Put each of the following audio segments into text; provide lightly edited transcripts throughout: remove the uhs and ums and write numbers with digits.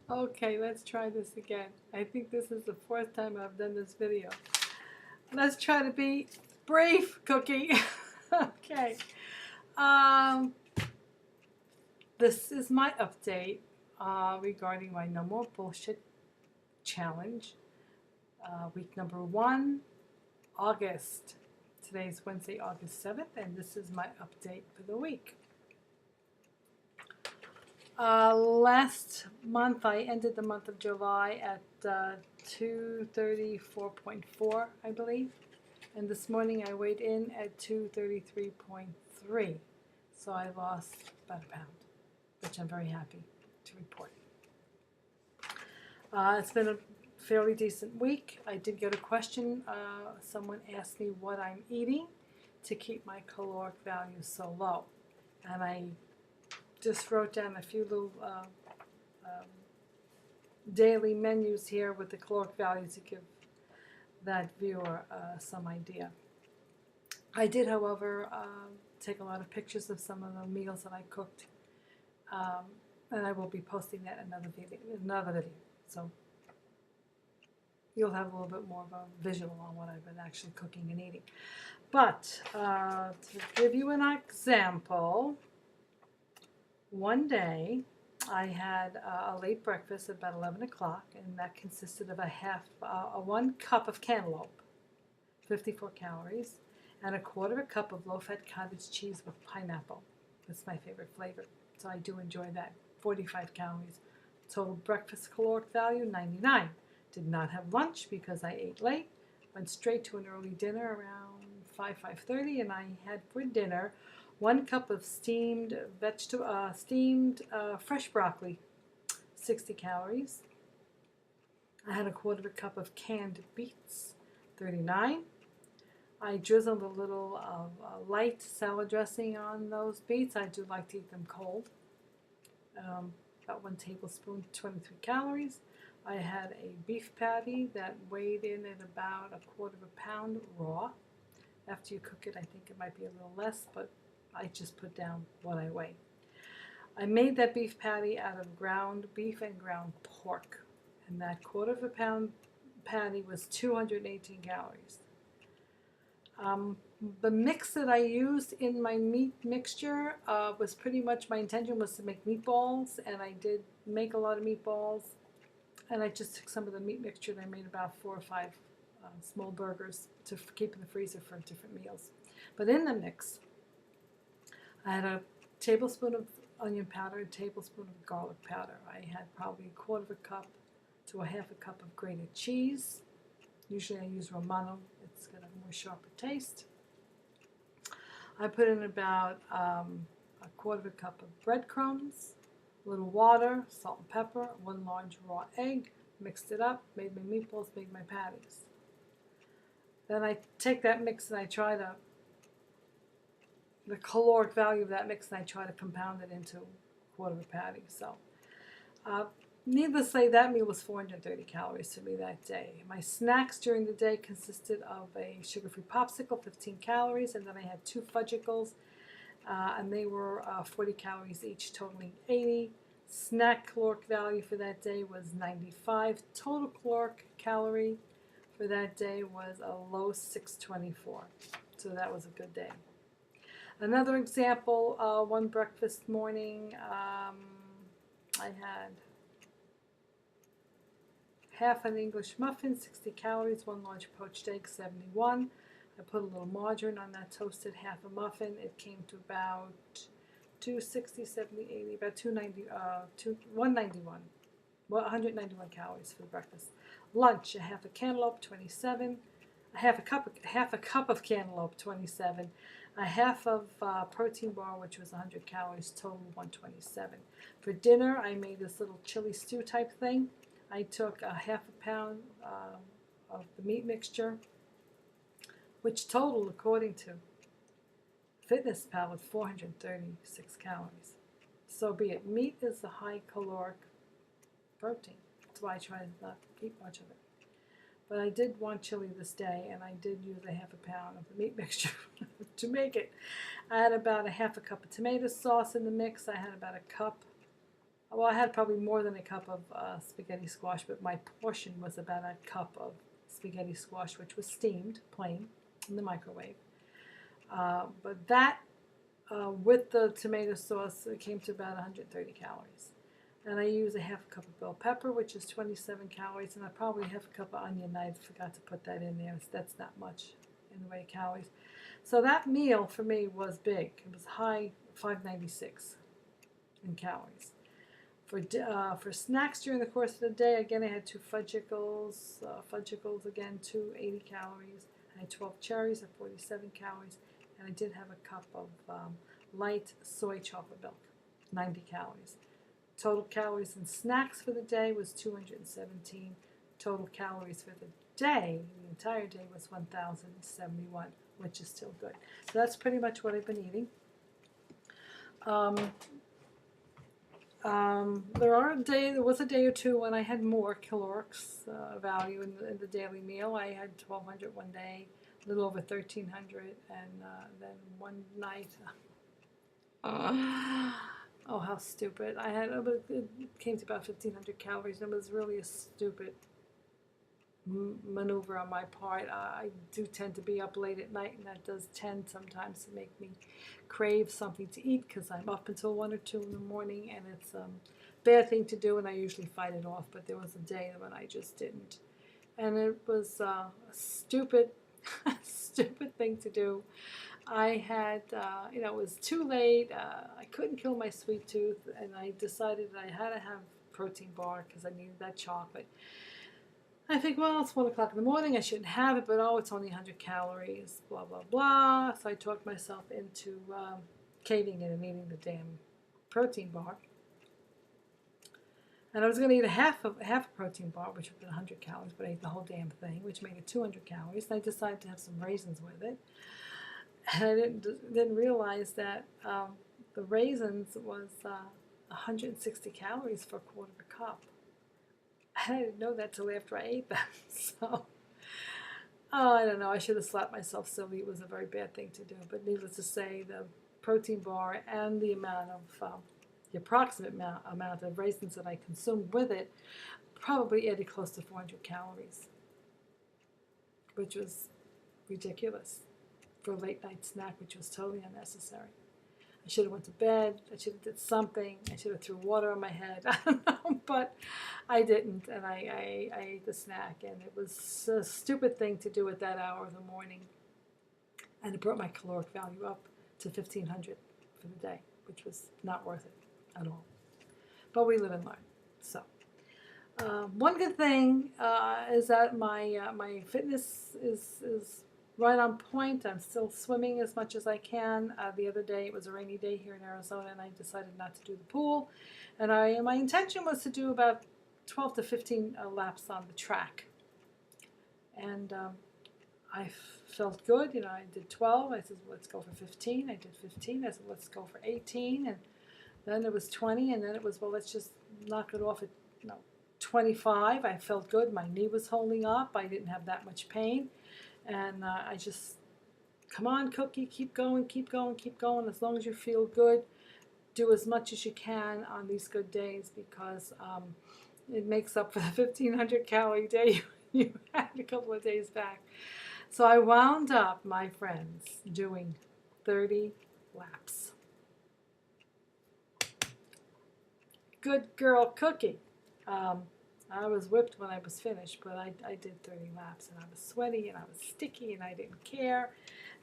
Okay, let's try this again. I think this is the fourth time I've done this video. Let's try to be brave, Cookie. Okay. Um, this is my update regarding my No More Bullshit challenge. Week number 1, August. Today's Wednesday, August 7th, and this is my update for the week. Last month, I ended the month of July at 234.4, I believe. And this morning, I weighed in at 233.3. So I lost about a pound, which I'm very happy to report. It's been a fairly decent week. I did get a question. Someone asked me what I'm eating to keep my caloric value so low. And I just wrote down a few little daily menus here with the caloric value to give that viewer some idea. I did, however, take a lot of pictures of some of the meals that I cooked, and I will be posting that in another video. So you'll have a little bit more of a visual on what I've been actually cooking and eating. But to give you an example, one day I had a late breakfast at about 11 o'clock, and that consisted of 1 cup of cantaloupe, 54 calories, and a quarter of a cup of low-fat cottage cheese with pineapple. That's my favorite flavor, so I do enjoy that. 45 calories. Total breakfast caloric value, 99. Did not have lunch because I ate late. Went straight to an early dinner around 5:30, and I had for dinner 1 cup of steamed fresh broccoli, 60 calories. I had a quarter of a cup of canned beets, 39. I drizzled a little light salad dressing on those beets. I do like to eat them cold. About 1 tablespoon, 23 calories. I had a beef patty that weighed in at about a quarter of a pound raw. After you cook it, I think it might be a little less, but I just put down what I weigh. I made that beef patty out of ground beef and ground pork, and that quarter of a pound patty was 218 calories. The mix that I used in my meat mixture was pretty much, my intention was to make meatballs, and I did make a lot of meatballs, and I just took some of the meat mixture and I made about 4 or 5 small burgers to keep in the freezer for different meals. But in the mix, I had a tablespoon of onion powder, a tablespoon of garlic powder. I had probably a quarter of a cup to a half a cup of grated cheese. Usually I use Romano. It's got a more sharper taste. I put in about a quarter of a cup of breadcrumbs, a little water, salt and pepper, 1 large raw egg, mixed it up, made my meatballs, made my patties. Then I take that mix and I try the caloric value of that mix, and I try to compound it into a quarter of a patty. So, needless to say, that meal was 430 calories to me that day. My snacks during the day consisted of a sugar-free popsicle, 15 calories, and then I had 2 fudgicles, and they were 40 calories each, totaling 80. Snack caloric value for that day was 95. Total caloric calorie for that day was a low 624. So that was a good day. Another example, one breakfast morning, I had half an English muffin, 60 calories, 1 large poached egg, 71. I put a little margarine on that toasted half a muffin. It came to about 260, 70, 80, about 191. Well, 191 calories for the breakfast. Lunch, a half a cantaloupe, 27. A half a cup of cantaloupe, 27. A half of protein bar, which was 100 calories, total 127. For dinner, I made this little chili stew type thing. I took a half a pound of the meat mixture, which totaled, according to FitnessPal, with 436 calories. So be it. Meat is a high caloric protein. That's why I try to not eat much of it. But I did want chili this day, and I did use a half a pound of the meat mixture to make it. I had about a half a cup of tomato sauce in the mix. I had about a cup Well, I had probably more than a cup of spaghetti squash, but my portion was about a cup of spaghetti squash, which was steamed, plain, in the microwave. But that, with the tomato sauce, it came to about 130 calories. And I use a half a cup of bell pepper, which is 27 calories, and I probably half a cup of onion. I forgot to put that in there. That's not much in the way of calories. So that meal for me was big. It was high, 596 in calories. For snacks during the course of the day, again, I had 2 fudgicles. Fudgicles, again, 280 calories. I had 12 cherries at 47 calories. And I did have a cup of light soy chocolate milk, 90 calories. Total calories in snacks for the day was 217. Total calories for the day, the entire day, was 1,071, which is still good. So that's pretty much what I've been eating. There was a day or two when I had more calorics value in the daily meal. I had 1,200 one day, a little over 1,300, and then one night, oh, how stupid! It came to about 1,500 calories, and it was really a stupid maneuver on my part. I do tend to be up late at night, and that does tend sometimes to make me crave something to eat because I'm up until 1 or 2 in the morning, and it's a bad thing to do, and I usually fight it off. But there was a day when I just didn't, and it was a stupid, stupid thing to do. I had, it was too late. I couldn't kill my sweet tooth, and I decided that I had to have a protein bar because I needed that chocolate. I think, well, it's 1 o'clock in the morning, I shouldn't have it, but oh, it's only 100 calories, blah, blah, blah. So I talked myself into caving in and eating the damn protein bar. And I was going to eat half a protein bar, which would have been 100 calories, but I ate the whole damn thing, which made it 200 calories. And I decided to have some raisins with it. And I didn't realize that the raisins was 160 calories for a quarter of a cup. I didn't know that till after I ate them. So, I don't know. I should have slapped myself silly. It was a very bad thing to do. But needless to say, the protein bar and the amount of, the approximate amount of raisins that I consumed with it probably added close to 400 calories, which was ridiculous for a late night snack, which was totally unnecessary. I should have went to bed. I should have did something. I should have threw water on my head. I don't know, but I didn't, and I ate the snack, and it was a stupid thing to do at that hour of the morning, and it brought my caloric value up to 1,500 for the day, which was not worth it at all. But we live and learn. So, one good thing is that my fitness is right on point. I'm still swimming as much as I can. The other day, it was a rainy day here in Arizona, and I decided not to do the pool. And my intention was to do about 12 to 15 laps on the track. And I felt good. I did 12. I said, let's go for 15. I did 15. I said, let's go for 18. And then it was 20. And then it was, well, let's just knock it off at 25. I felt good. My knee was holding up. I didn't have that much pain. And I just, come on, Cookie, keep going, keep going, keep going. As long as you feel good, do as much as you can on these good days, because it makes up for the 1,500 calorie day you had a couple of days back. So I wound up, my friends, doing 30 laps. Good girl, Cookie. I was whipped when I was finished, but I did 30 laps, and I was sweaty, and I was sticky, and I didn't care.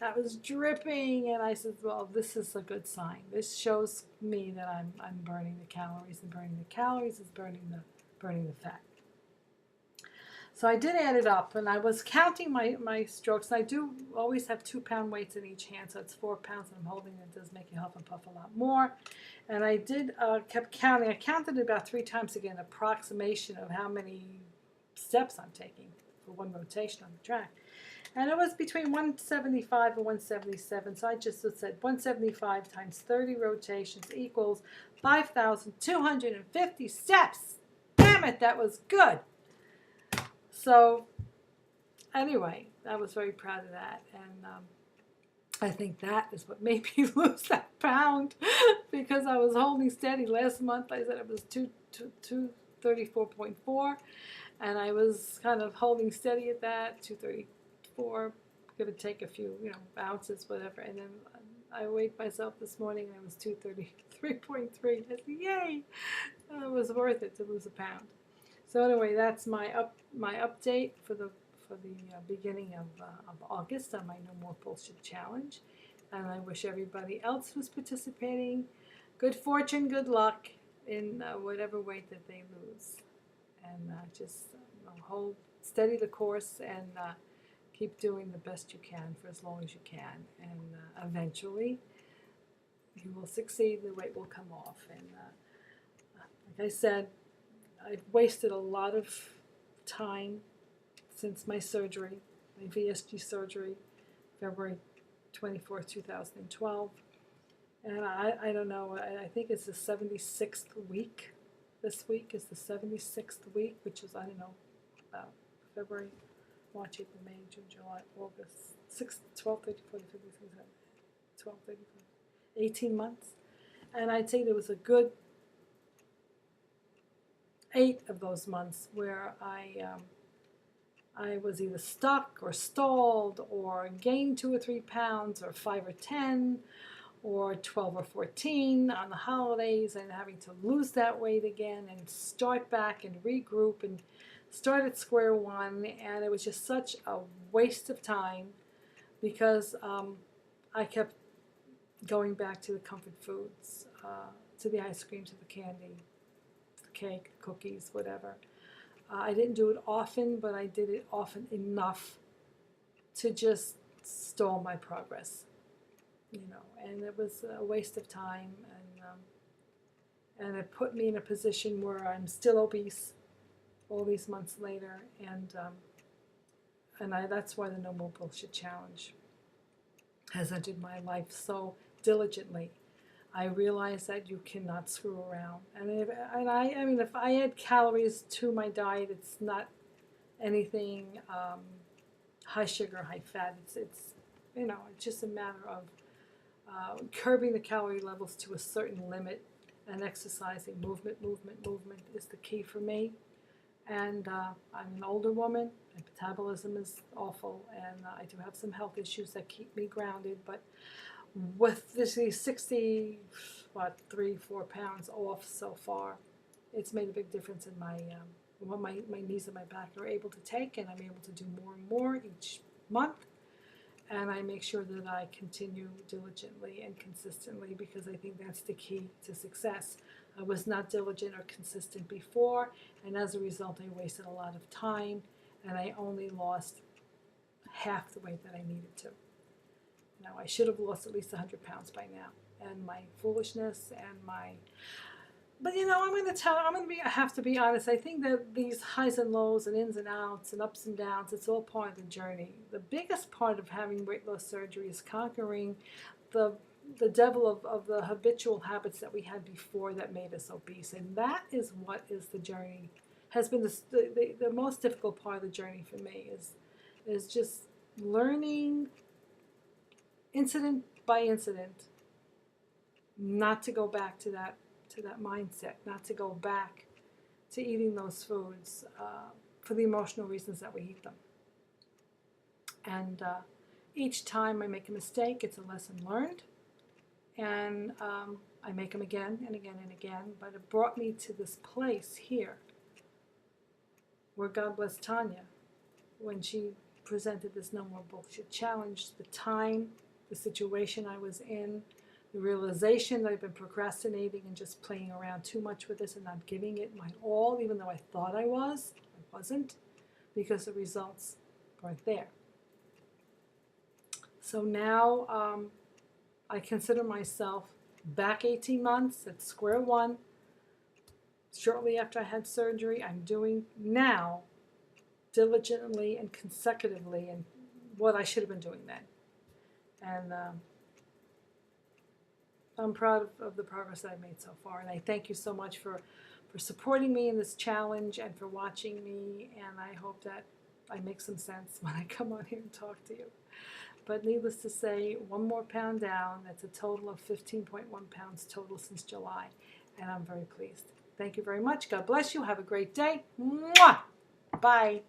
I was dripping, and I said, well, this is a good sign. This shows me that I'm burning the calories, and burning the calories is burning the fat. So I did add it up, and I was counting my strokes. And I do always have 2-pound weights in each hand, so it's 4 pounds that I'm holding. It does make you huff and puff a lot more. And I did kept counting. I counted it about 3 times to get an approximation of how many steps I'm taking for one rotation on the track. And it was between 175 and 177. So I just said 175 times 30 rotations equals 5,250 steps. Damn it, that was good. So anyway, I was very proud of that. And I think that is what made me lose that pound because I was holding steady. Last month I said it was 234.4, and I was kind of holding steady at that 234, give or take a few, ounces, whatever. And then I weighed myself this morning and I was 233.3. I said, yay! It was worth it to lose a pound. So anyway, that's my update for the beginning of August on my No More Bullshit Challenge. And I wish everybody else who's participating good fortune, good luck in whatever weight that they lose. And just steady the course and keep doing the best you can for as long as you can. And eventually you will succeed, the weight will come off. And like I said, I've wasted a lot of time since my surgery, my VSG surgery, February 24th, 2012. And I don't know, I think it's the 76th week. This week is the 76th week, which is, I don't know, about February, March, April, May, June, July, August, 6, 12, 13, 14, 15, 16, 17, 12, 13, 14, 18 months. And I'd say there was a good 8 of those months where I was either stuck or stalled or gained 2 or 3 pounds or 5 or 10 or 12 or 14 on the holidays, and having to lose that weight again and start back and regroup and start at square one. And it was just such a waste of time because I kept going back to the comfort foods, to the ice cream, to the candy, the cake, cookies, whatever. I didn't do it often, but I did it often enough to just stall my progress, and it was a waste of time, and it put me in a position where I'm still obese all these months later, and that's why the No More Bullshit Challenge has entered my life so diligently. I realize that you cannot screw around, and if I add calories to my diet, it's not anything high sugar, high fat. It's just a matter of curbing the calorie levels to a certain limit, and exercising. Movement is the key for me. And I'm an older woman. My metabolism is awful, and I do have some health issues that keep me grounded. But with this 3-4 pounds off so far, it's made a big difference in my what my knees and my back are able to take, and I'm able to do more and more each month. And I make sure that I continue diligently and consistently, because I think that's the key to success. I was not diligent or consistent before, and as a result, I wasted a lot of time, and I only lost half the weight that I needed to. I should have lost at least 100 pounds by now, and my foolishness and my... But I have to be honest. I think that these highs and lows and ins and outs and ups and downs, it's all part of the journey. The biggest part of having weight loss surgery is conquering the devil of the habitual habits that we had before that made us obese. And that is what is the journey, has been the most difficult part of the journey for me, is just learning incident by incident not to go back to that mindset, not to go back to eating those foods for the emotional reasons that we eat them. And each time I make a mistake, it's a lesson learned, and I make them again and again and again. But it brought me to this place here where, God bless Tanya, when she presented this No More Bullshit Challenge, the time, the situation I was in, the realization that I've been procrastinating and just playing around too much with this and not giving it my all, even though I thought I wasn't, because the results weren't there. So now I consider myself back 18 months at square one. Shortly after I had surgery, I'm doing now diligently and consecutively and what I should have been doing then. And I'm proud of the progress that I've made so far, and I thank you so much for supporting me in this challenge and for watching me, and I hope that I make some sense when I come on here and talk to you. But needless to say, 1 more pound down. That's a total of 15.1 pounds total since July. And I'm very pleased. Thank you very much. God bless you. Have a great day. Mwah! Bye.